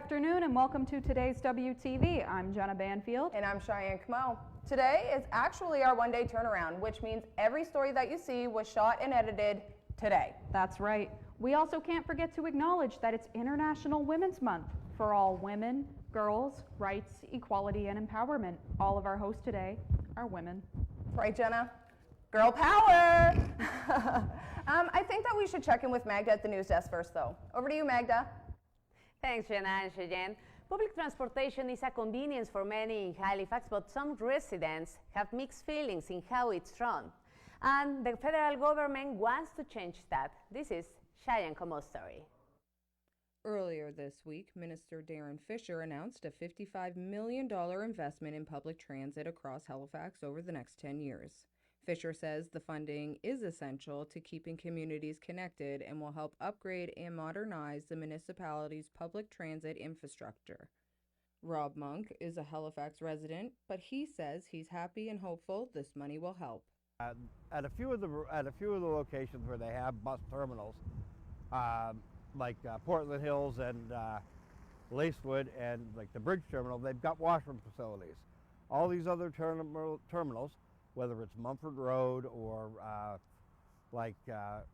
afternoon and welcome to today's WTV. I'm Jenna Banfield. And I'm Cheyenne Kamo. Today is actually our one-day turnaround, which means every story that you see was shot and edited today. That's right. We also can't forget to acknowledge that it's International Women's Month for all women, girls, rights, equality, and empowerment. All of our hosts today are women. Right, Jenna? Girl power! I think that we should check in with Magda at the news desk first, though. Over to you, Magda. Thanks, Jenna and Cheyenne. Public transportation is a convenience for many in Halifax, but some residents have mixed feelings in how it's run. And the federal government wants to change that. This is Cheyenne Como's story. Earlier this week, Minister Darren Fisher announced a $55 million investment in public transit across Halifax over the next 10 years. Fisher says the funding is essential to keeping communities connected and will help upgrade and modernize the municipality's public transit infrastructure. Rob Monk is a Halifax resident, but he says he's happy and hopeful this money will help. At a few of the locations where they have bus terminals, like Portland Hills and Lacewood and like the Bridge Terminal, they've got washroom facilities. All these other terminals, whether it's Mumford Road or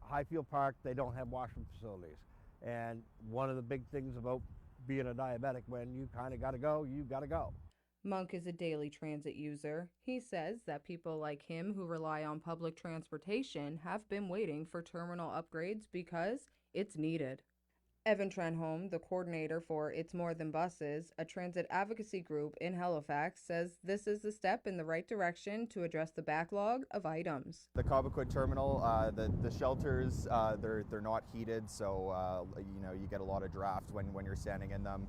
Highfield Park, they don't have washroom facilities. And one of the big things about being a diabetic, when you kind of got to go, you got to go. Monk is a daily transit user. He says that people like him who rely on public transportation have been waiting for terminal upgrades because it's needed. Evan Trenholm, the coordinator for It's More Than Buses, a transit advocacy group in Halifax, says this is a step in the right direction to address the backlog of items. The Cobequid terminal, the shelters, they're not heated, so you get a lot of draft when you're standing in them.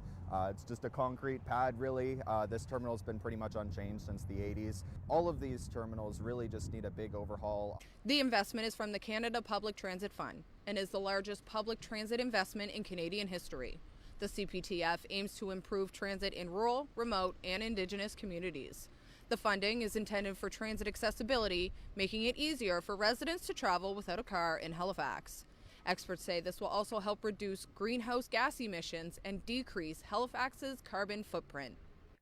It's just a concrete pad, really. This terminal's been pretty much unchanged since the 80s. All of these terminals really just need a big overhaul. The investment is from the Canada Public Transit Fund and is the largest public transit investment in Canadian history. The CPTF aims to improve transit in rural, remote, and Indigenous communities. The funding is intended for transit accessibility, making it easier for residents to travel without a car in Halifax. Experts say this will also help reduce greenhouse gas emissions and decrease Halifax's carbon footprint.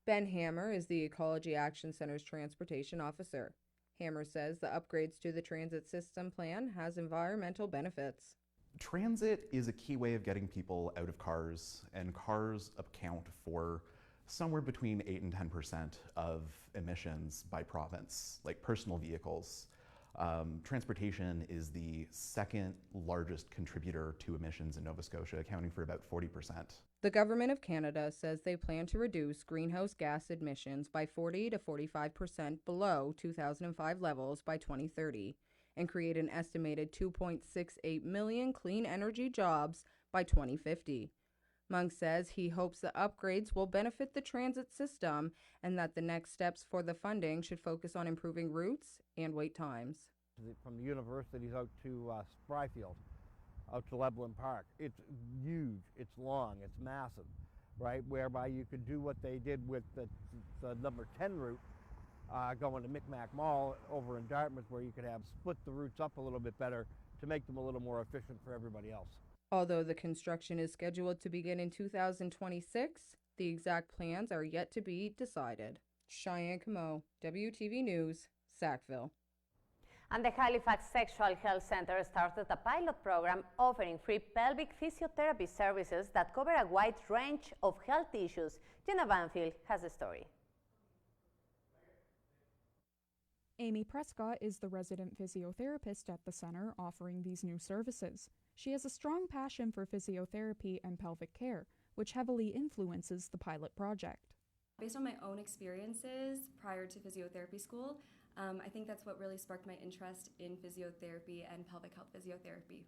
Ben Hammer is the Ecology Action Center's transportation officer. Hammer says the upgrades to the transit system plan has environmental benefits. Transit is a key way of getting people out of cars, and cars account for somewhere between 8 and 10% of emissions by province, like personal vehicles. Transportation is the second largest contributor to emissions in Nova Scotia, accounting for about 40%. The Government of Canada says they plan to reduce greenhouse gas emissions by 40 to 45% below 2005 levels by 2030 and create an estimated 2.68 million clean energy jobs by 2050. Monk says he hopes the upgrades will benefit the transit system and that the next steps for the funding should focus on improving routes and wait times. From the universities out to Spryfield, out to Leblin Park, it's huge, it's long, it's massive, right? Whereby you could do what they did with the number 10 route going to Micmac Mall over in Dartmouth, where you could have split the routes up a little bit better to make them a little more efficient for everybody else. Although the construction is scheduled to begin in 2026, the exact plans are yet to be decided. Cheyenne Camo, WTV News, Sackville. And the Halifax Sexual Health Center started a pilot program offering free pelvic physiotherapy services that cover a wide range of health issues. Jenna Banfield has the story. Amy Prescott is the resident physiotherapist at the center offering these new services. She has a strong passion for physiotherapy and pelvic care, which heavily influences the pilot project. Based on my own experiences prior to physiotherapy school, I think that's what really sparked my interest in physiotherapy and pelvic health physiotherapy.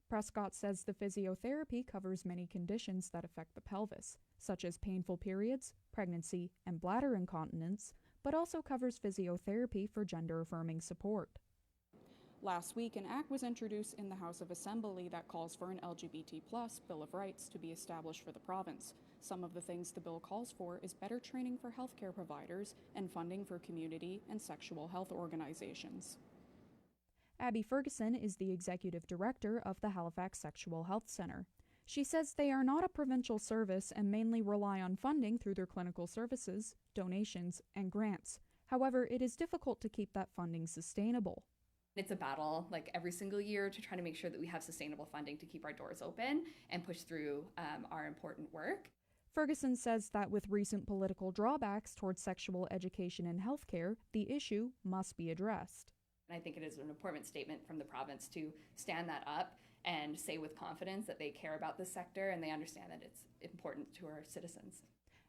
Prescott says the physiotherapy covers many conditions that affect the pelvis, such as painful periods, pregnancy, and bladder incontinence, but also covers physiotherapy for gender-affirming support. Last week, an act was introduced in the House of Assembly that calls for an LGBT+ Bill of Rights to be established for the province. Some of the things the bill calls for is better training for healthcare providers and funding for community and sexual health organizations. Abby Ferguson is the executive director of the Halifax Sexual Health Center. She says they are not a provincial service and mainly rely on funding through their clinical services, donations, and grants. However, it is difficult to keep that funding sustainable. It's a battle like every single year to try to make sure that we have sustainable funding to keep our doors open and push through our important work. Ferguson says that with recent political drawbacks towards sexual education and healthcare, the issue must be addressed. And I think it is an important statement from the province to stand that up and say with confidence that they care about this sector and they understand that it's important to our citizens.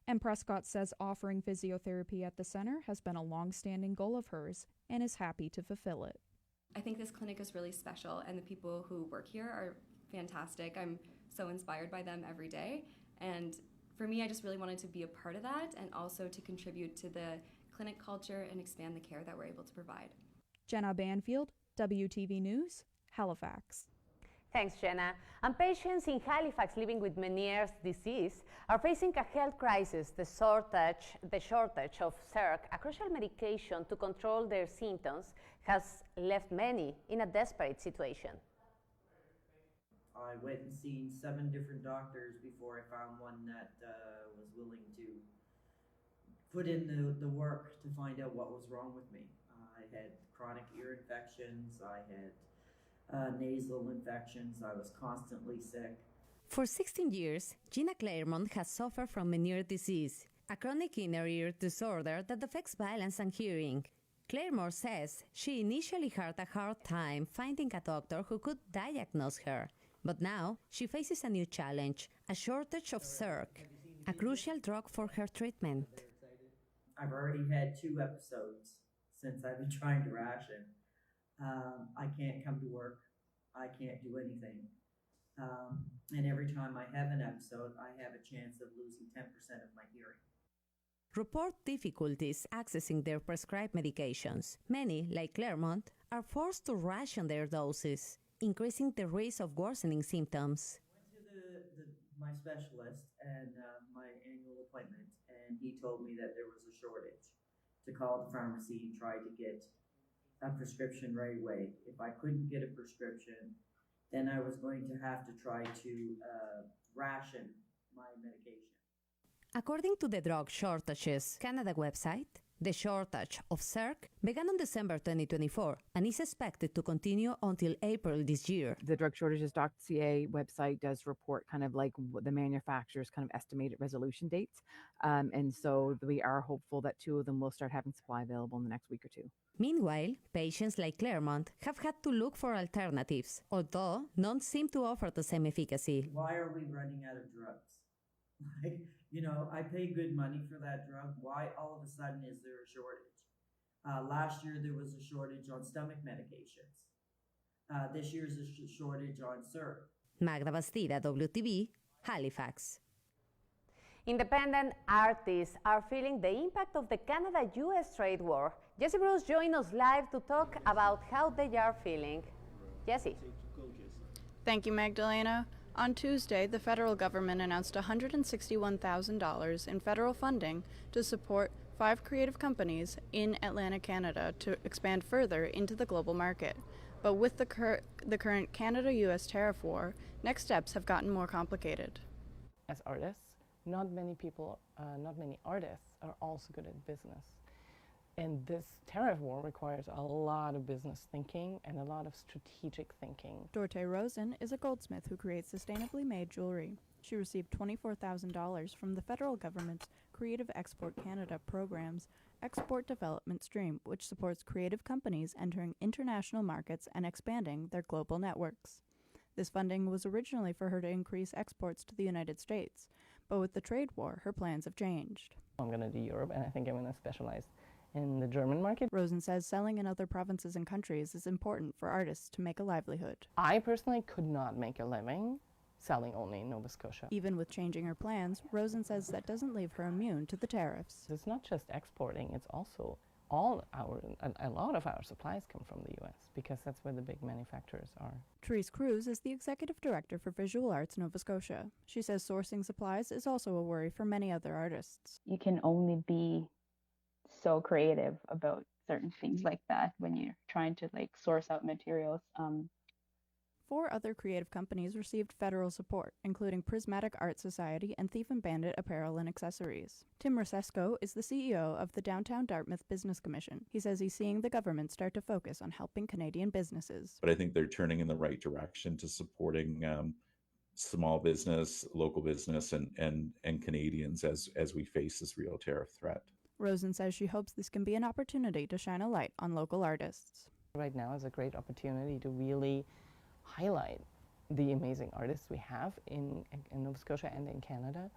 And Prescott says offering physiotherapy at the center has been a long-standing goal of hers and is happy to fulfill it. I think this clinic is really special and the people who work here are fantastic. I'm so inspired by them every day. And for me, I just really wanted to be a part of that and also to contribute to the clinic culture and expand the care that we're able to provide. Jenna Banfield, WTV News, Halifax. Thanks, Jenna. And patients in Halifax living with Meniere's disease are facing a health crisis. The shortage of CERC, a crucial medication to control their symptoms, has left many in a desperate situation. I went and seen 7 different doctors before I found one that was willing to put in the work to find out what was wrong with me. I had chronic ear infections, I had nasal infections, I was constantly sick. For 16 years, Gina Claremont has suffered from Meniere's disease, a chronic inner ear disorder that affects balance and hearing. Claremont says she initially had a hard time finding a doctor who could diagnose her, but now she faces a new challenge, a shortage of CERC, a crucial drug for her treatment. I've already had 2 episodes since I've been trying to ration. I can't come to work. I can't do anything. And every time I have an episode, I have a chance of losing 10% of my hearing. Report difficulties accessing their prescribed medications. Many, like Claremont, are forced to ration their doses, increasing the risk of worsening symptoms. I went to my specialist and my annual appointment, and he told me that there was a shortage. To call the pharmacy and try to get a prescription right away. If I couldn't get a prescription, then I was going to have to try to ration my medication. According to the Drug Shortages Canada website, the shortage of CERC began on December 2024 and is expected to continue until April this year. The drugshortages.ca website does report kind of like the manufacturer's kind of estimated resolution dates. And so we are hopeful that 2 of them will start having supply available in the next week or 2. Meanwhile, patients like Claremont have had to look for alternatives, although none seem to offer the same efficacy. Why are we running out of drugs? Like, you know, I pay good money for that drug. Why all of a sudden is there a shortage? Last year there was a shortage on stomach medications. This year's a shortage on CERC. Magda Bastida, WTV, Halifax. Independent artists are feeling the impact of the Canada-US trade war. Jesse Bruce joined us live to talk about how they are feeling. Jesse. Thank you, Magdalena. On Tuesday, the federal government announced $161,000 in federal funding to support 5 creative companies in Atlantic Canada to expand further into the global market. But with the current Canada-US tariff war, next steps have gotten more complicated. As artists, not many artists are also good at business. And this tariff war requires a lot of business thinking and a lot of strategic thinking. Dorte Rosen is a goldsmith who creates sustainably made jewelry. She received $24,000 from the federal government's Creative Export Canada program's Export Development Stream, which supports creative companies entering international markets and expanding their global networks. This funding was originally for her to increase exports to the United States, but with the trade war, her plans have changed. I'm going to do Europe, and I think I'm going to specialize in the German market. Rosen says selling in other provinces and countries is important for artists to make a livelihood. I personally could not make a living selling only in Nova Scotia. Even with changing her plans, Rosen says that doesn't leave her immune to the tariffs. It's not just exporting, it's also a lot of our supplies come from the US because that's where the big manufacturers are. Therese Cruz is the executive director for Visual Arts Nova Scotia. She says sourcing supplies is also a worry for many other artists. You can only be so creative about certain things like that when you're trying to source out materials. 4 other creative companies received federal support, including Prismatic Art Society and Thief and Bandit Apparel and Accessories. Tim Rosesco is the CEO of the Downtown Dartmouth Business Commission. He says he's seeing the government start to focus on helping Canadian businesses. But I think they're turning in the right direction to supporting small business, local business, and Canadians as we face this real tariff threat. Rosen says she hopes this can be an opportunity to shine a light on local artists. Right now is a great opportunity to really highlight the amazing artists we have in Nova Scotia and in Canada.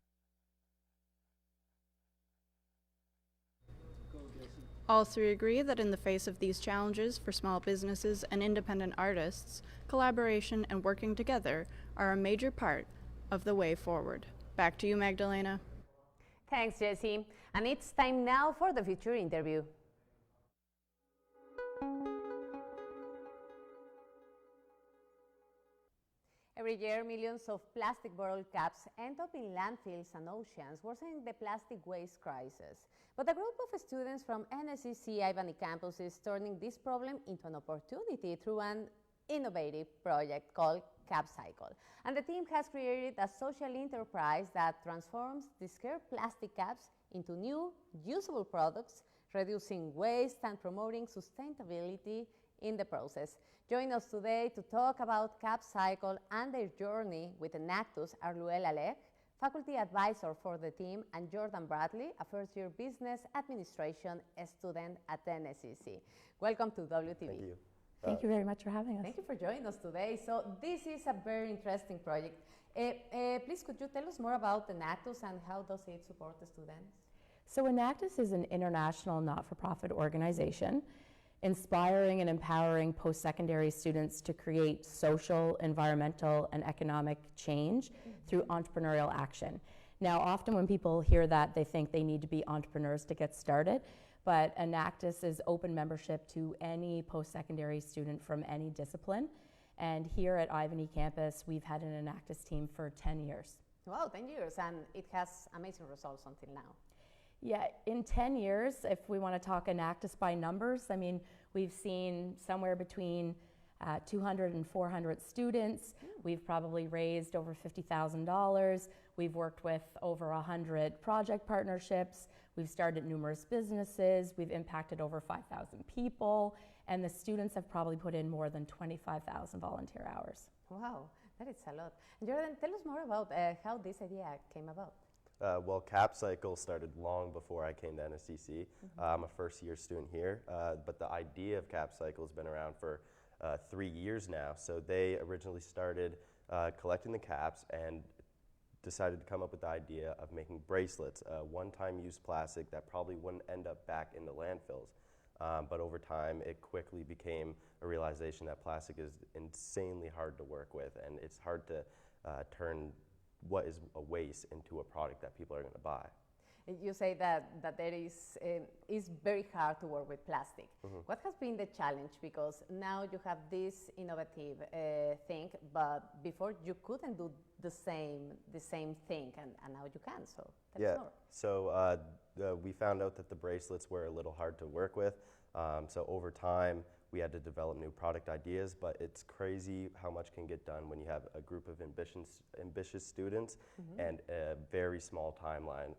All 3 agree that in the face of these challenges for small businesses and independent artists, collaboration and working together are a major part of the way forward. Back to you, Magdalena. Thanks, Jessie. And it's time now for the Future interview. Every year, millions of plastic bottle caps end up in landfills and oceans, worsening the plastic waste crisis. But a group of students from NSCC Albany campus is turning this problem into an opportunity through an innovative project called CapCycle. And the team has created a social enterprise that transforms discarded plastic caps into new, usable products, reducing waste and promoting sustainability in the process. Join us today to talk about CapCycle and their journey with Enactus are Luella Leck, faculty advisor for the team, and Jordan Bradley, a first-year business administration student at NSCC. Welcome to WTV. Thank you. Thank you very much for having us. Thank you for joining us today. So this is a very interesting project. Please, could you tell us more about Enactus and how does it support the students? So Enactus is an international not-for-profit organization inspiring and empowering post-secondary students to create social, environmental, and economic change through entrepreneurial action. Now, often when people hear that, they think they need to be entrepreneurs to get started, but Enactus is open membership to any post-secondary student from any discipline. And here at Albany campus, we've had an Enactus team for 10 years. Wow, 10 years, and it has amazing results until now. Yeah, in 10 years, if we want to talk Enactus by numbers, I mean, we've seen somewhere between 200 and 400 students. We've probably raised over $50,000. We've worked with over 100 project partnerships. We've started numerous businesses. We've impacted over 5,000 people. And the students have probably put in more than 25,000 volunteer hours. Wow, that is a lot. Jordan, tell us more about how this idea came about. Well, CapCycle started long before I came to NSCC. I'm a first-year student here, but the idea of CapCycle has been around for 3 years now. So they originally started collecting the caps and decided to come up with the idea of making bracelets, one-time use plastic that probably wouldn't end up back in the landfills. But over time, it quickly became a realization that plastic is insanely hard to work with, and it's hard to turn what is a waste into a product that people are going to buy. You say that there is very hard to work with plastic. What has been the challenge? Because now you have this innovative thing, but before you couldn't do the same thing, and now you can. So tell us more. So we found out that the bracelets were a little hard to work with. So over time, we had to develop new product ideas, but it's crazy how much can get done when you have a group of ambitious students and a very small timeline.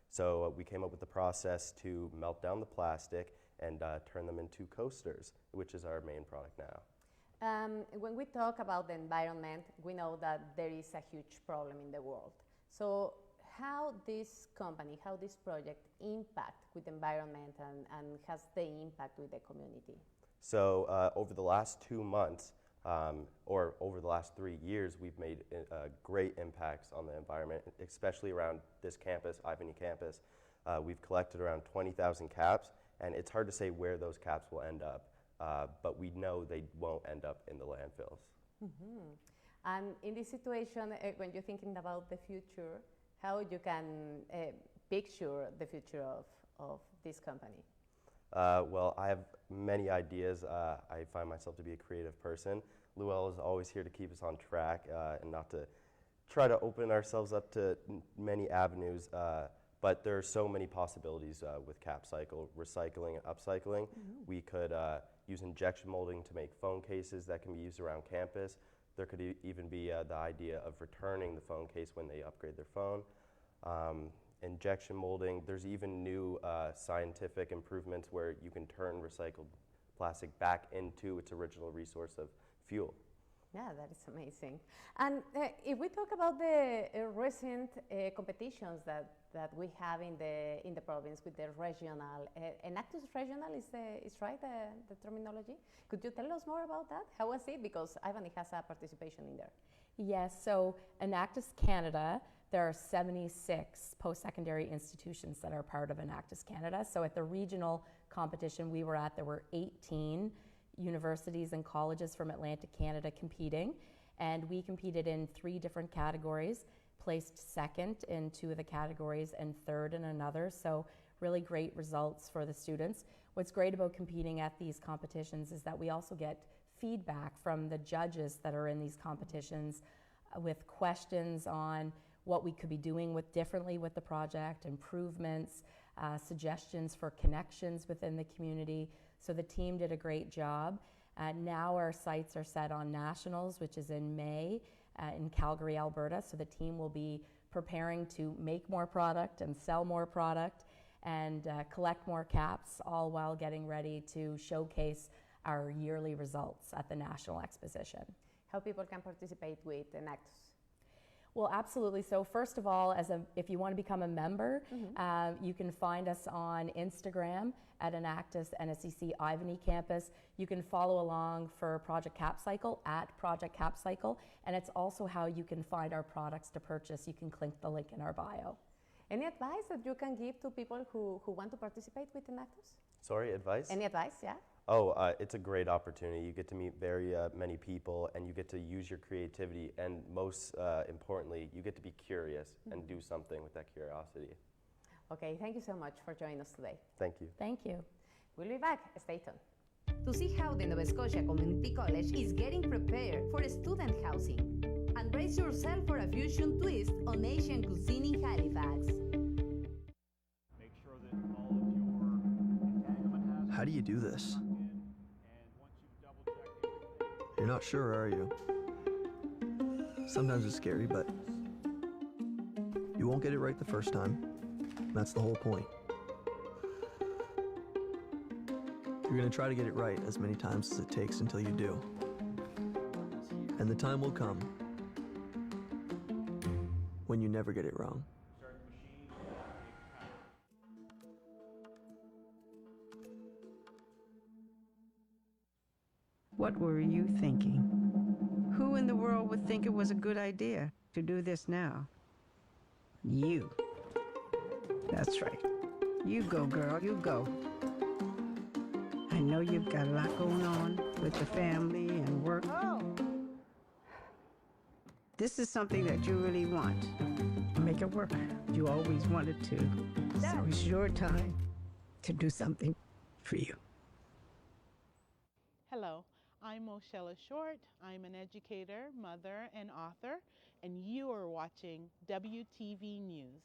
So we came up with the process to melt down the plastic and turn them into coasters, which is our main product now. When we talk about the environment, we know that there is a huge problem in the world. So how this company, how this project impact with the environment and has the impact with the community? So over the last 2 months, or over the last 3 years, we've made great impacts on the environment, especially around this campus, Albany campus. We've collected around 20,000 caps, and it's hard to say where those caps will end up, but we know they won't end up in the landfills. And in this situation, when you're thinking about the future, how you can picture the future of this company? Well, I have many ideas. I find myself to be a creative person. Luella is always here to keep us on track and not to try to open ourselves up to many avenues. But there are so many possibilities with CapCycle, recycling and upcycling. We could use injection molding to make phone cases that can be used around campus. There could even be the idea of returning the phone case when they upgrade their phone. Injection molding, there's even new scientific improvements where you can turn recycled plastic back into its original resource of fuel. Yeah, that is amazing. And if we talk about the recent competitions that we have in the province with the regional, Enactus Regional is right, the terminology? Could you tell us more about that? How was it? Because Ivany has a participation in there. Yes, so Enactus Canada, there are 76 post-secondary institutions that are part of Enactus Canada. So at the regional competition we were at, there were 18 universities and colleges from Atlantic Canada competing, and we competed in 3 different categories, placed second in 2 of the categories and third in another, so really great results for the students. What's great about competing at these competitions is that we also get feedback from the judges that are in these competitions with questions on what we could be doing differently with the project, improvements, suggestions for connections within the community. So the team did a great job. Now our sights are set on nationals, which is in May in Calgary, Alberta. So the team will be preparing to make more product and sell more product and collect more caps, all while getting ready to showcase our yearly results at the National Exposition. How people can participate with Enactus? Well, absolutely. So first of all, if you want to become a member, you can find us on Instagram at Enactus NSCC Ivany Campus. You can follow along for Project Capcycle at Project Capcycle, and it's also how you can find our products to purchase. You can click the link in our bio. Any advice that you can give to people who want to participate with Enactus? Sorry, advice? Any advice, yeah? Oh, it's a great opportunity. You get to meet very many people, and you get to use your creativity, and most importantly, you get to be curious and do something with that curiosity. Okay, thank you so much for joining us today. Thank you. Thank you. We'll be back. Stay tuned. To see how the Nova Scotia Community College is getting prepared for student housing, and brace yourself for a fusion twist on Asian cuisine in Halifax. Make sure that all of your entanglement has. How do you do this? You're not sure, are you? Sometimes it's scary, but you won't get it right the first time. That's the whole point. You're going to try to get it right as many times as it takes until you do. And the time will come when you never get it wrong. What were you thinking? Who in the world would think it was a good idea to do this now? You. That's right. You go, girl, you go. I know you've got a lot going on with the family and work. Oh. This is something that you really want. Make it work. You always wanted to. So it's your time to do something for you. Hello, I'm Moshella Short. I'm an educator, mother, and author, and you are watching WTV News.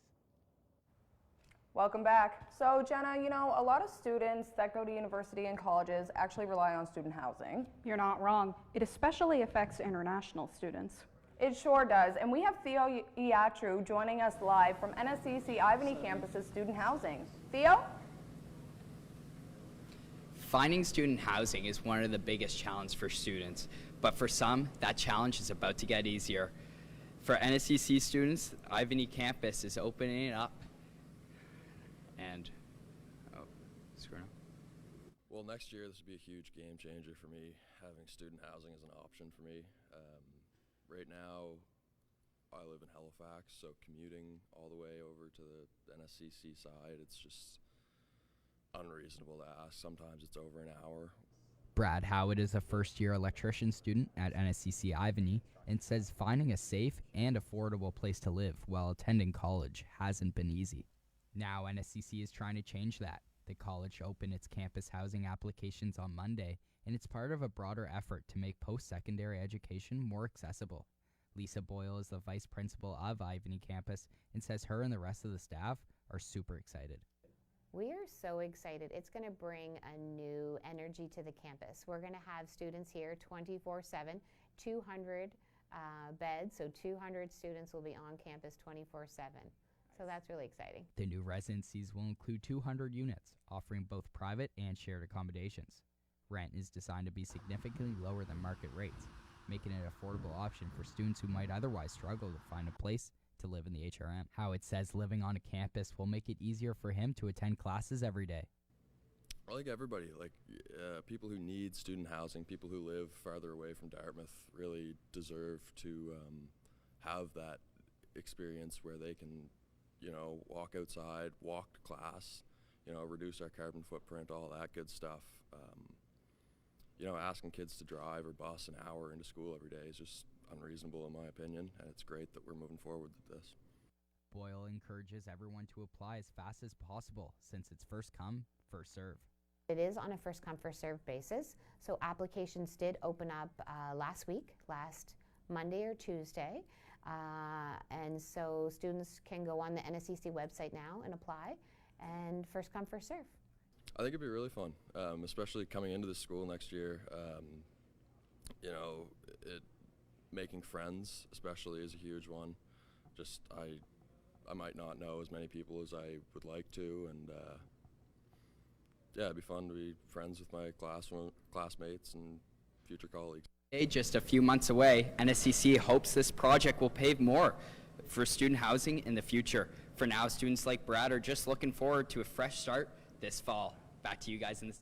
Welcome back. So Jenna, you know, a lot of students that go to university and colleges actually rely on student housing. You're not wrong. It especially affects international students. It sure does. And we have Theo Iatru joining us live from NSCC Ivany Campus's student housing. Theo? Finding student housing is one of the biggest challenges for students, but for some, that challenge is about to get easier. For NSCC students, Ivany Campus is opening it up and, screw up. Well, next year this will be a huge game changer for me, having student housing as an option for me. Right now, I live in Halifax, so commuting all the way over to the NSCC side, it's just unreasonable to ask. Sometimes it's over an hour. Brad Howard is a first-year electrician student at NSCC Ivany and says finding a safe and affordable place to live while attending college hasn't been easy. Now NSCC is trying to change that. The college opened its campus housing applications on Monday, and it's part of a broader effort to make post-secondary education more accessible. Lisa Boyle is the vice principal of Ivany Campus and says her and the rest of the staff are super excited. We are so excited. It's going to bring a new energy to the campus. We're going to have students here 24/7, 200 beds, so 200 students will be on campus 24/7. So that's really exciting. The new residencies will include 200 units, offering both private and shared accommodations. Rent is designed to be significantly lower than market rates, making it an affordable option for students who might otherwise struggle to find a place to live in the HRM. Howard says living on a campus will make it easier for him to attend classes every day. I like everybody, people who need student housing, people who live farther away from Dartmouth really deserve to have that experience where they can, walk outside, walk to class, reduce our carbon footprint, all that good stuff. Asking kids to drive or bus an hour into school every day is just unreasonable in my opinion, and it's great that we're moving forward with this. Boyle encourages everyone to apply as fast as possible since it's first come, first serve. It is on a first come, first serve basis. So applications did open up last Monday or Tuesday. And so students can go on the NSCC website now and apply, and first come, first serve. I think it'd be really fun, especially coming into the school next year. Making friends especially is a huge one. Just I might not know as many people as I would like to, and it'd be fun to be friends with my classmates and future colleagues. Just a few months away, NSCC hopes this project will pave more for student housing in the future. For now, students like Brad are just looking forward to a fresh start this fall. Back to you guys in this.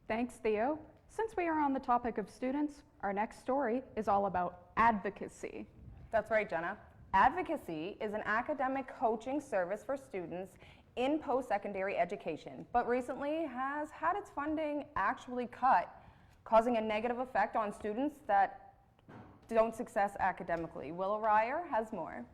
Thanks, Theo. Since we are on the topic of students, our next story is all about advocacy. That's right, Jenna. Advocacy is an academic coaching service for students in post-secondary education, but recently has had its funding actually cut, causing a negative effect on students that don't success academically. Willow Ryer has more.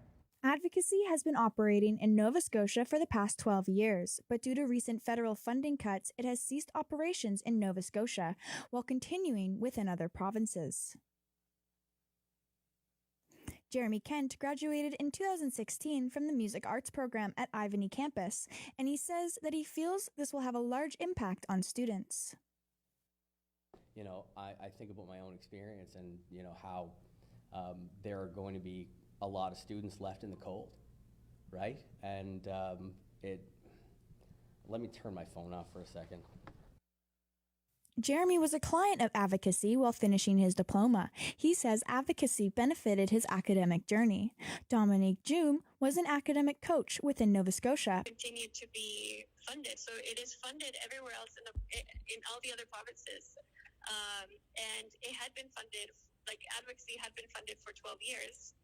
Advocacy has been operating in Nova Scotia for the past 12 years, but due to recent federal funding cuts, it has ceased operations in Nova Scotia while continuing within other provinces. Jeremy Kent graduated in 2016 from the music arts program at Ivany campus, and he says that he feels this will have a large impact on students. I think about my own experience and, how there are going to be a lot of students left in the cold, right? And let me turn my phone off for a second. Jeremy was a client of advocacy while finishing his diploma. He says advocacy benefited his academic journey. Dominique Jume was an academic coach within Nova Scotia. Continued to be funded, so it is funded everywhere else in all the other provinces, and it had been funded. Advocacy had been funded for 12 years,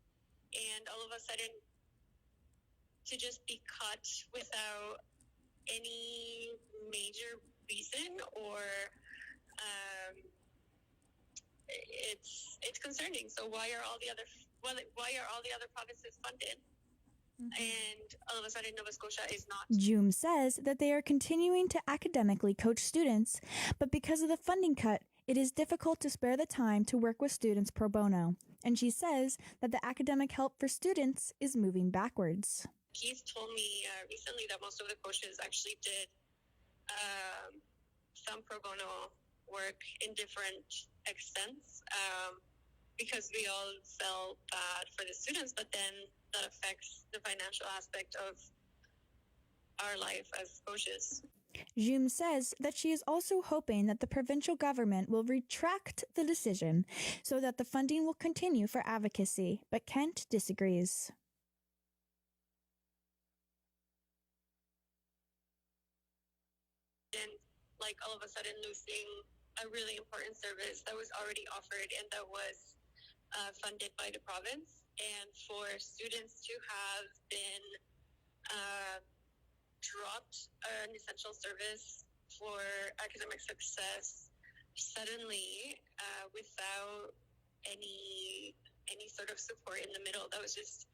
and all of a sudden, to just be cut without any major reason or it's concerning. So why are all the other provinces funded, and all of a sudden Nova Scotia is not? Jume says that they are continuing to academically coach students, but because of the funding cut, it is difficult to spare the time to work with students pro bono. And she says that the academic help for students is moving backwards. Keith told me recently that most of the coaches actually did some pro bono work in different extents, because we all felt bad for the students, but then that affects the financial aspect of our life as coaches. Jume says that she is also hoping that the provincial government will retract the decision so that the funding will continue for advocacy, but Kent disagrees. And all of a sudden losing a really important service that was already offered and that was funded by the province, and for students to have been dropped an essential service for academic success suddenly without any sort of support in the middle. That was just,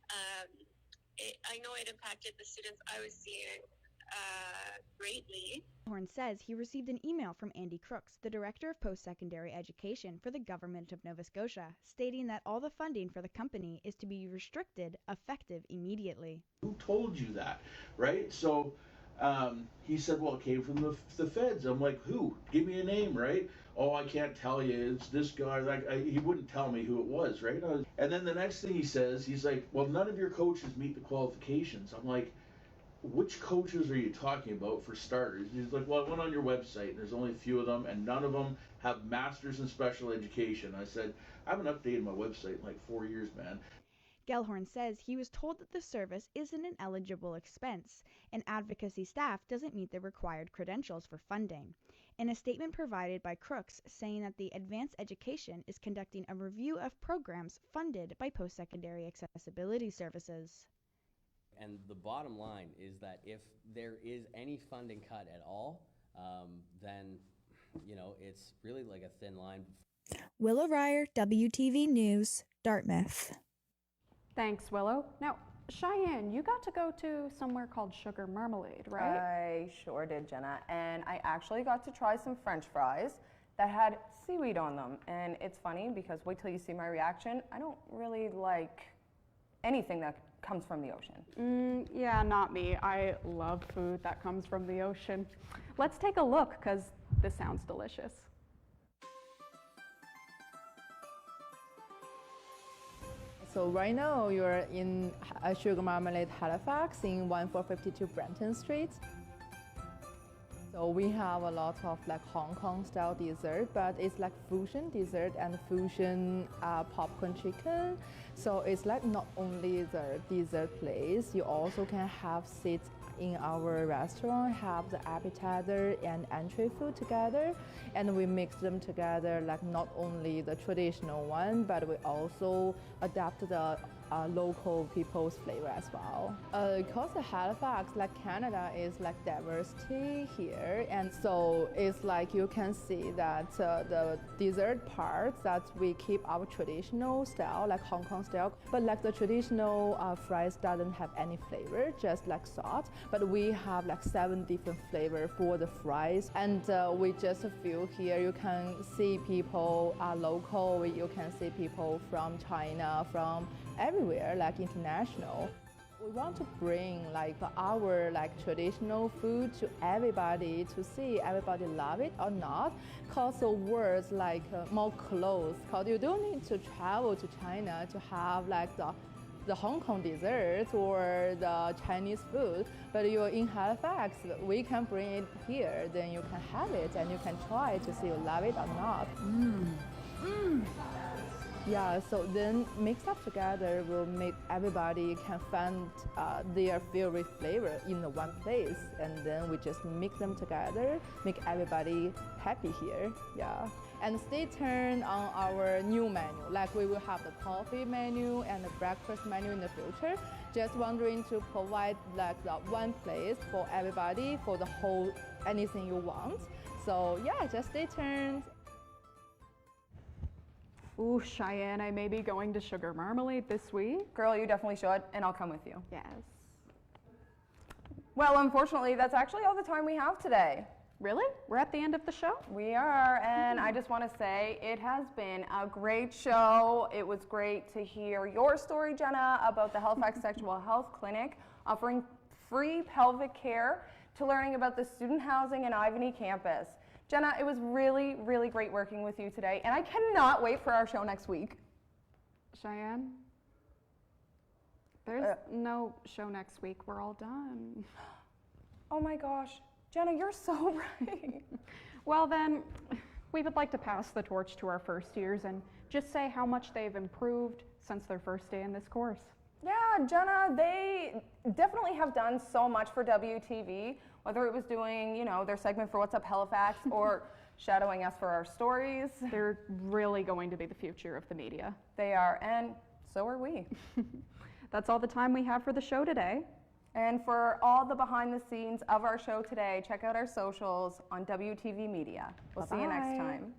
I know it impacted the students I was seeing greatly. Horn says he received an email from Andy Crooks, the Director of Post-Secondary Education for the Government of Nova Scotia, stating that all the funding for the company is to be restricted effective immediately. Who told you that, right? So He said, well, it came from the feds. I'm like, who? Give me a name, right? Oh, I can't tell you. It's this guy. Like, he wouldn't tell me who it was, right? And then the next thing he says, he's like, well, none of your coaches meet the qualifications. I'm like, which coaches are you talking about for starters? He's like, well, I went on your website, and there's only a few of them, and none of them have masters in special education. I said, I haven't updated my website in like 4 years, man. Gellhorn says he was told that the service isn't an eligible expense, and advocacy staff doesn't meet the required credentials for funding. In a statement provided by Crooks saying that the Advanced Education is conducting a review of programs funded by post-secondary accessibility services. And the bottom line is that if there is any funding cut at all, then, you know, it's really like a thin line. Willow Ryer, WTV News, Dartmouth. Thanks, Willow. Now, Cheyenne, you got to go to somewhere called Sugar Marmalade, right? I sure did, Jenna. And I actually got to try some French fries that had seaweed on them. And it's funny because wait till you see my reaction. I don't really like anything that comes from the ocean. Yeah, not me. I love food that comes from the ocean. Let's take a look, because this sounds delicious. So right now you're in Sugar Marmalade Halifax in 1452 Brenton Street. So we have a lot of like Hong Kong style dessert, but it's like fusion dessert and fusion popcorn chicken. So it's like not only the dessert place, you also can have seats in our restaurant, have the appetizer and entree food together, and we mix them together, like not only the traditional one, but we also adapt the local people's flavor as well. Because Halifax, like Canada, is like diversity here, and so it's like you can see that the dessert parts that we keep our traditional style, like Hong Kong style, but like the traditional fries doesn't have any flavor, just like salt. But we have like 7 different flavors for the fries, and we just feel here you can see people local, you can see people from China, from everywhere, like international. We want to bring like our traditional food to everybody to see everybody love it or not. Cause the words like more close. Cause you don't need to travel to China to have like the Hong Kong desserts or the Chinese food, but you're in Halifax, we can bring it here, then you can have it and you can try to see you love it or not. Yeah, so then mix up together will make everybody can find their favorite flavor in the one place, and then we just mix them together, make everybody happy here. Yeah. And stay tuned on our new menu. Like we will have the coffee menu and the breakfast menu in the future. Just wondering to provide like the one place for everybody for the whole anything you want. So yeah, just stay tuned. Ooh, Cheyenne, I may be going to Sugar Marmalade this week. Girl, you definitely should, and I'll come with you. Yes. Well, unfortunately, that's actually all the time we have today. Really? We're at the end of the show? We are, and I just want to say it has been a great show. It was great to hear your story, Jenna, about the Halifax Sexual Health Clinic offering free pelvic care, to learning about the student housing and Ivany campus. Jenna, it was really, really great working with you today, and I cannot wait for our show next week. Cheyenne, there's no show next week. We're all done. Oh my gosh. Jenna, you're so right. Well then, we would like to pass the torch to our first years and just say how much they've improved since their first day in this course. Yeah, Jenna, they definitely have done so much for WTV, whether it was doing, you know, their segment for What's Up Halifax or shadowing us for our stories. They're really going to be the future of the media. They are, and so are we. That's all the time we have for the show today. And for all the behind the scenes of our show today, check out our socials on WTV Media. We'll see you next time.